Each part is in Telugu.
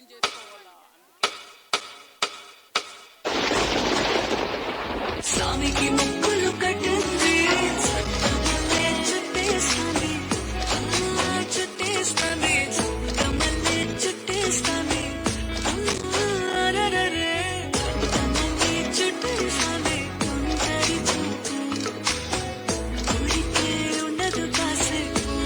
ఏం చేసుకోవాలా స్వామికి మొక్కులు కట్టింది చుట్టేస్తాను చుట్టేస్తాను కమల్ని చుట్టేస్తాను కమల్ని చుట్టేస్తాను కొందరి చూపు ఊరికే ఉండదు కాసేపు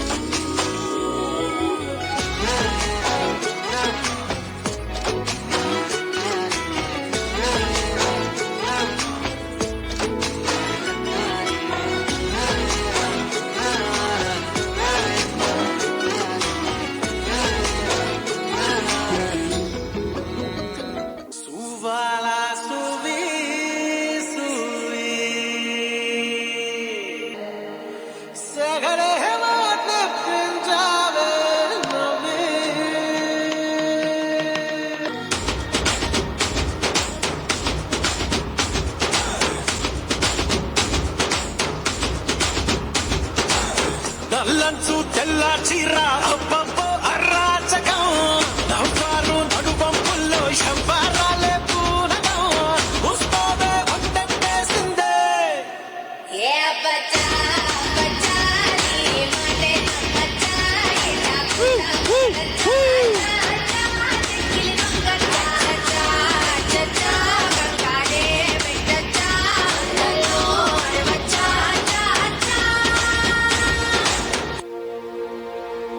నల్లంచు తెల్ల చీర అబ్బబ్బో అరాచకం నవ్వారు నడుబంపుల్లో శంబారాలే పూనకం ఉస్తావే వంటేసిందే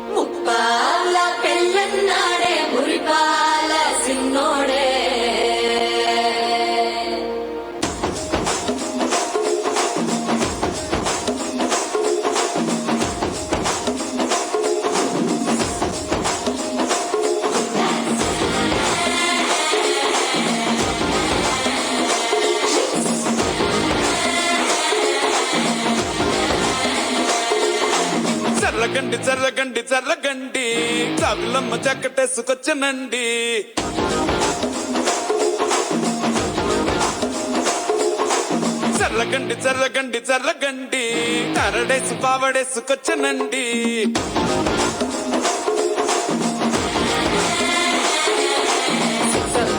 ముప్పాల పెళ్ళన్నాడే మురిపాల సిన్నోడే చల్లగండి చల్లగండి చల్లగండి చాకులమ్మ చక్కటేసుకొచ్చనండి చల్లగండి చల్లగండి చల్లగండి కరడేసు పావడేసుకొచ్చనండి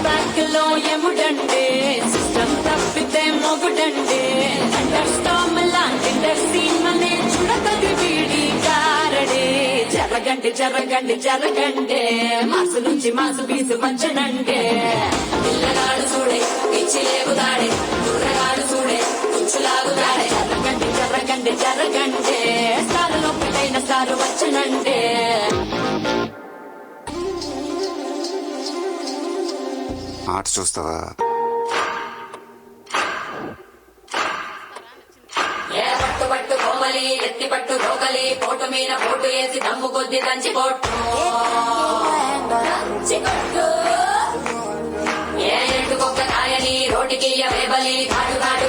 బ్యాక్లో ఎముడండే సిస్టమ్ తప్పితే మొగుడండే అండర్ స్టామ్ లాంటి సీమనే చూడకది వీడి కారడే జరగండి జరగండి జరగండే మాసు నుంచి మాసు పీసు పంచనండే పిల్లగాడు చూడే పిచ్చి లేగుదాడే కుర్రగాడు చూడే కుచ్చులాగుదాడే జరగండి జరగండి జరగండే సారు నొప్పికైన సారు వచ్చనండే ఆట చూస్తావా ఏ పట్టు పట్టు కోమలి ఎత్తి పట్టు రోగలి పోటు మీద పోటు వేసి దమ్ము కొద్ది దంచి కొట్టు దంచి కొట్టు ఏ ఎండుకొక్క కాయని రోటికి వేబలి కాడు